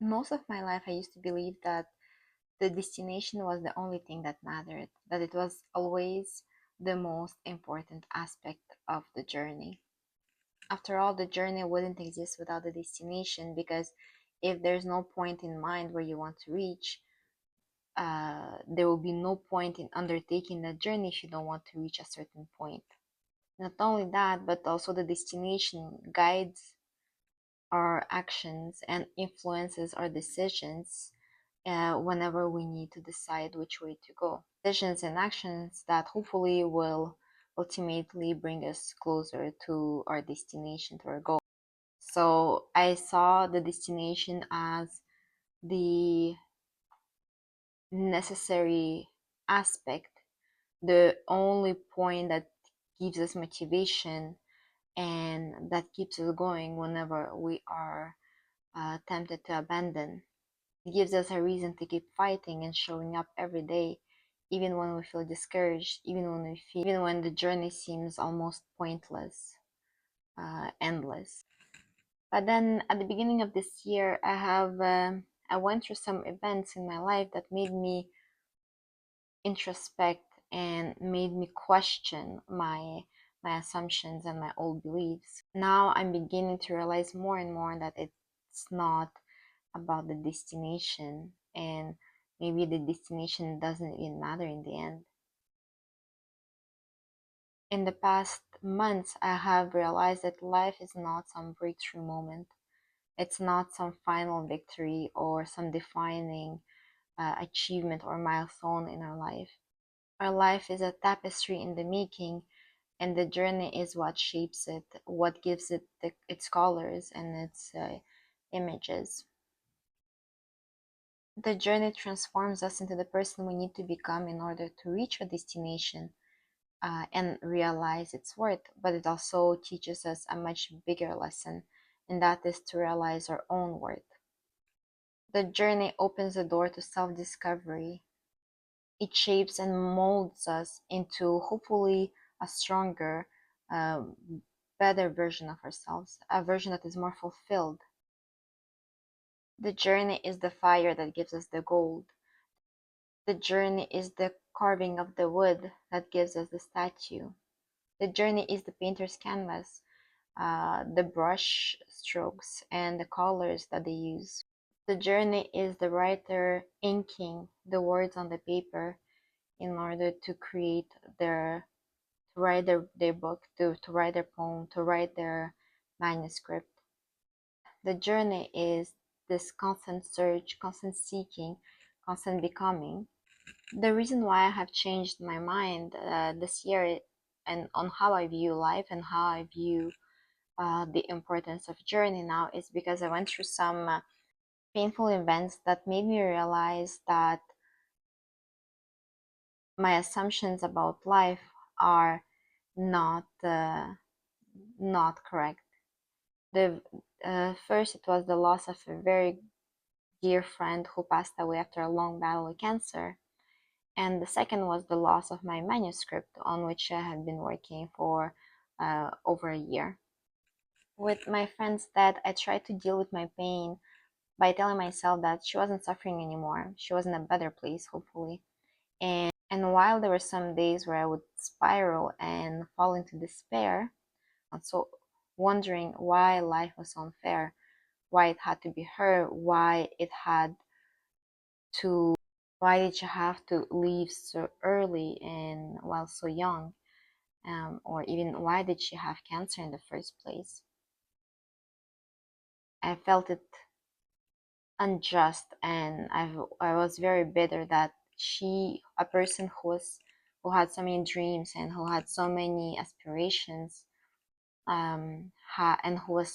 Most of my life, I used to believe that the destination was the only thing that mattered, that it was always the most important aspect of the journey. After all, the journey wouldn't exist without the destination, because if there's no point in mind where you want to reach, there will be no point in undertaking that journey if you don't want to reach a certain point. Not only that, but also the destination guides our actions and influences our decisions whenever we need to decide which way to go. Decisions and actions that hopefully will ultimately bring us closer to our destination, to our goal. So I saw the destination as the necessary aspect, the only point that gives us motivation and that keeps us going whenever we are tempted to abandon. It gives us a reason to keep fighting and showing up every day, even when we feel discouraged, even when the journey seems almost pointless, endless. But then at the beginning of this year, I went through some events in my life that made me introspect and made me question my assumptions and my old beliefs. Now I'm beginning to realize more and more that it's not about the destination, and maybe the destination doesn't even matter in the end. In the past months, I have realized that life is not some breakthrough moment. It's not some final victory or some defining achievement or milestone in our life. Our life is a tapestry in the making, and the journey is what shapes it, what gives it its colors and its images. The journey transforms us into the person we need to become in order to reach our destination and realize its worth, but it also teaches us a much bigger lesson, and that is to realize our own worth. The journey opens the door to self discovery. It shapes and molds us into hopefully a stronger, um, better version of ourselves, a version that is more fulfilled. The journey is the fire that gives us the gold. The journey is the carving of the wood that gives us the statue. The journey is the painter's canvas, the brush strokes, and the colors that they use. The journey is the writer inking the words on the paper in order to create to write their book, to write their poem, to write their manuscript. The journey is this constant search, constant seeking, constant becoming. The reason why I have changed my mind this year and on how I view life and how I view the importance of journey now is because I went through some painful events that made me realize that my assumptions about life are not not correct. The first, it was the loss of a very dear friend who passed away after a long battle with cancer. And the second was the loss of my manuscript on which I had been working for over a year. With my friend's death, I tried to deal with my pain by telling myself that she wasn't suffering anymore. She was in a better place, hopefully. And while there were some days where I would spiral and fall into despair, and so wondering why life was unfair, why it had to be her, to why did she have to leave so early and while so young, or even why did she have cancer in the first place. I felt it unjust, and I was very bitter that a person who had so many dreams and who had so many aspirations, and who was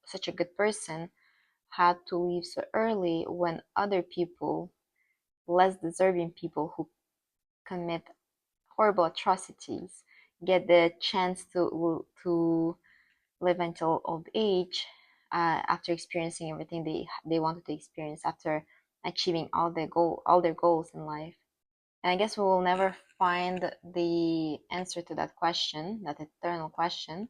such a good person, had to leave so early when other people, less deserving people who commit horrible atrocities, get the chance to live until old age, after experiencing everything they wanted to experience, after achieving all their goals in life. And I guess we will never find the answer to that question, that eternal question.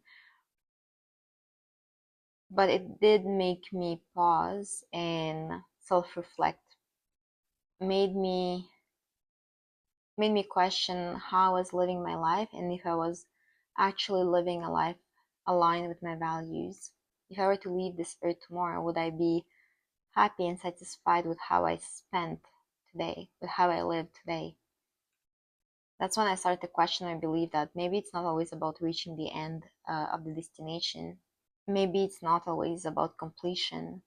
but it did make me pause and self-reflect. Made me made me question how I was living my life and if I was actually living a life aligned with my values. If I were to leave this earth tomorrow, would I be happy and satisfied with how I spent today, with how I lived today? That's when I started to question my belief that maybe it's not always about reaching the end of the destination. Maybe it's not always about completion.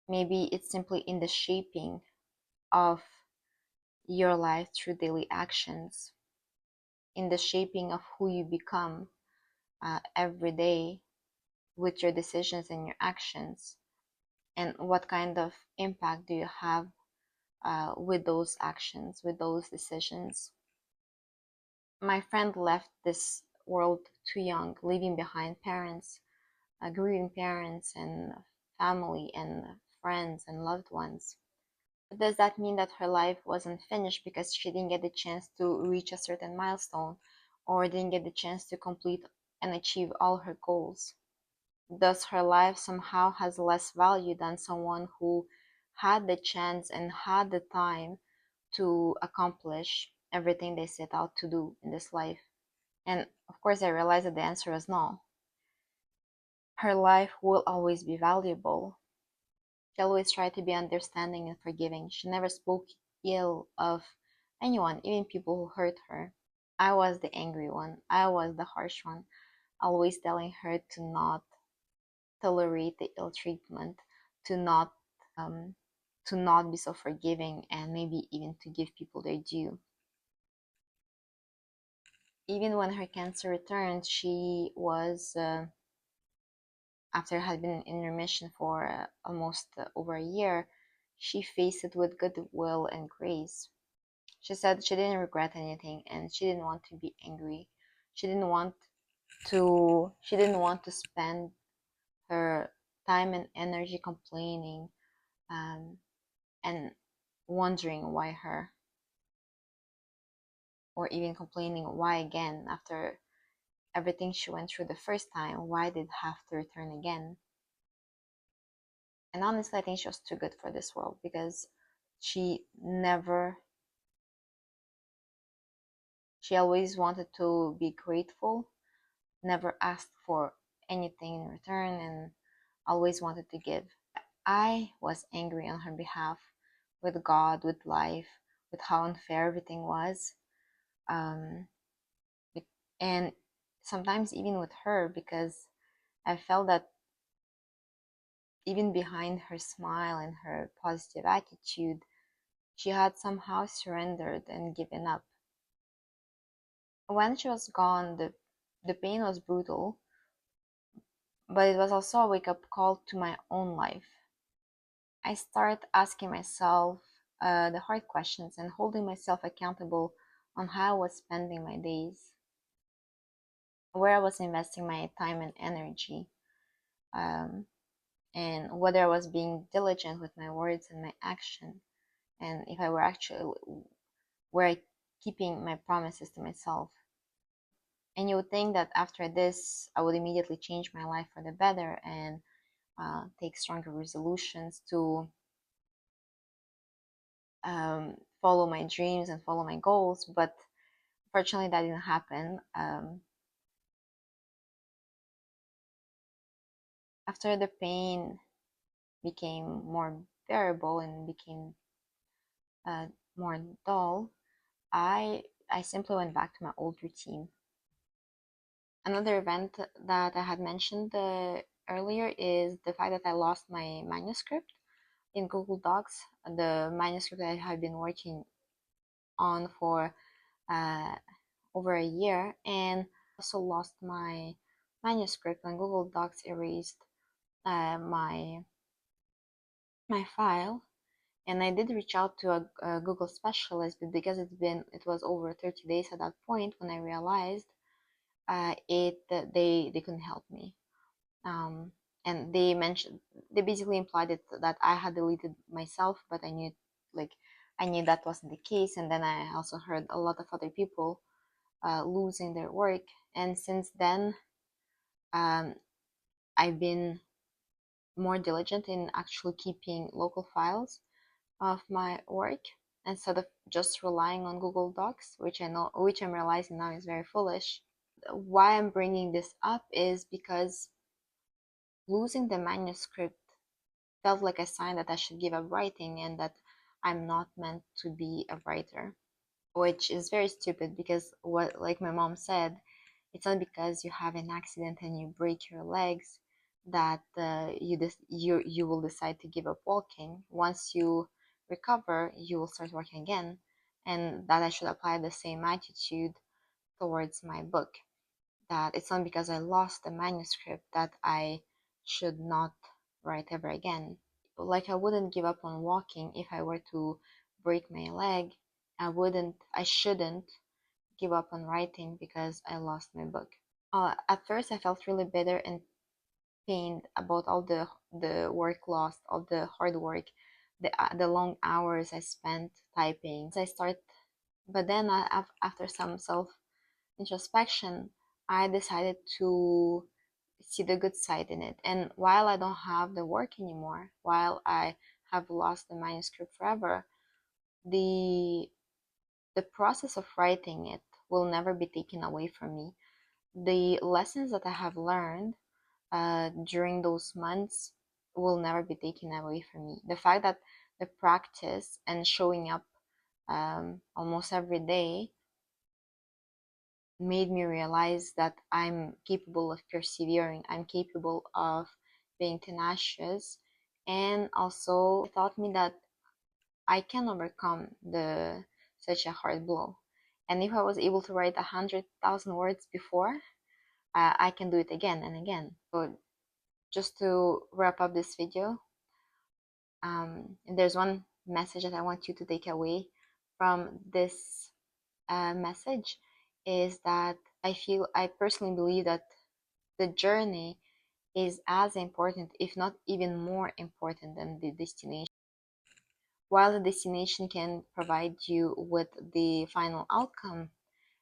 Maybe it's simply in the shaping of your life through daily actions, in the shaping of who you become every day with your decisions and your actions, and what kind of impact do you have with those actions, with those decisions. My friend left this world too young, leaving behind parents, grieving parents, and family, and friends, and loved ones. But does that mean that her life wasn't finished because she didn't get the chance to reach a certain milestone or didn't get the chance to complete and achieve all her goals? Does her life somehow has less value than someone who had the chance and had the time to accomplish everything they set out to do in this life? And of course, I realized that the answer is no. Her life will always be valuable. She always tried to be understanding and forgiving. She never spoke ill of anyone, even people who hurt her. I was the angry one. I was the harsh one, always telling her to not tolerate the ill treatment, to not um, to not be so forgiving, and maybe even to give people their due. Even when her cancer returned, she was after it had been in remission for almost over a year, she faced it with goodwill and grace. She said she didn't regret anything and she didn't want to be angry. She didn't want she didn't want to spend her time and energy complaining um, and wondering why her, or even complaining why again after everything she went through the first time, why did it have to return again? And honestly, I think she was too good for this world because she never, she always wanted to be grateful, never asked for anything in return, and always wanted to give. I was angry on her behalf, with God, with life, with how unfair everything was. Um, and sometimes even with her, because I felt that even behind her smile and her positive attitude, she had somehow surrendered and given up. When she was gone, the pain was brutal, but it was also a wake up call to my own life. I started asking myself the hard questions and holding myself accountable on how I was spending my days, where I was investing my time and energy, um, and whether I was being diligent with my words and my action, and if I were actually were I keeping my promises to myself. And you would think that after this, I would immediately change my life for the better and take stronger resolutions to follow my dreams and follow my goals. But fortunately, that didn't happen. After the pain became more bearable and became uh, more dull, I simply went back to my old routine. Another event that I had mentioned earlier is the fact that I lost my manuscript in Google Docs, the manuscript I have been working on for uh, over a year, and also lost my manuscript when Google Docs erased my file. And I did reach out to a Google specialist, but because it was over 30 days at that point when I realized they couldn't help me. Um, and they basically implied that I had deleted myself, but like I knew that wasn't the case. And then I also heard a lot of other people losing their work. And since then, um, I've been more diligent in actually keeping local files of my work instead of just relying on Google Docs, which I'm realizing now is very foolish. Why I'm bringing this up is because losing the manuscript felt like a sign that I should give up writing and that I'm not meant to be a writer, which is very stupid because what, like my mom said, it's not because you have an accident and you break your legs that you will decide to give up walking. Once you recover, you will start walking again, and that I should apply the same attitude towards my book. That it's not because I lost the manuscript that I should not write ever again. Like I wouldn't give up on walking if I were to break my leg. I shouldn't give up on writing because I lost my book. At first, I felt really bitter and pained about all the work lost, all the hard work, the long hours I spent typing. But then after some self introspection, I decided to see the good side in it. And while I don't have the work anymore, while I have lost the manuscript forever, the the process of writing it will never be taken away from me. The lessons that I have learned during those months will never be taken away from me. The fact that the practice and showing up almost every day made me realize that I'm capable of persevering, I'm capable of being tenacious, and also taught me that I can overcome the such a hard blow. And if I was able to write 100,000 words before, I can do it again and again. So just to wrap up this video, there's one message that I want you to take away from this message is that I personally believe that the journey is as important, if not even more important than the destination. While the destination can provide you with the final outcome,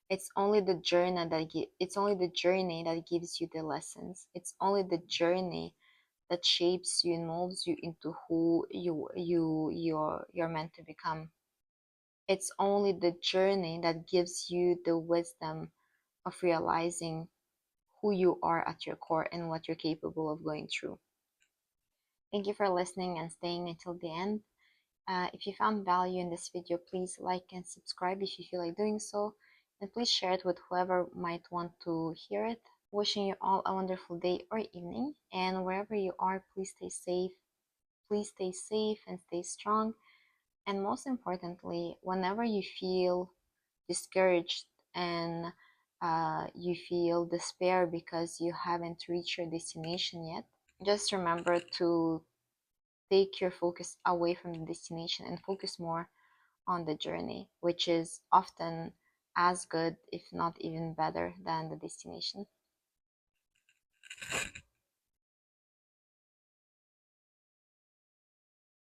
it's only the journey that gives you the lessons. It's only the journey that shapes you and molds you into who you're meant to become. It's only the journey that gives you the wisdom of realizing who you are at your core and what you're capable of going through. Thank you for listening and staying until the end. If you found value in this video, please like and subscribe if you feel like doing so, and please share it with whoever might want to hear it. Wishing you all a wonderful day or evening, and wherever you are, please stay safe. Please stay safe and stay strong. And most importantly, whenever you feel discouraged and you feel despair because you haven't reached your destination yet, just remember to take your focus away from the destination and focus more on the journey, which is often as good, if not even better, than the destination.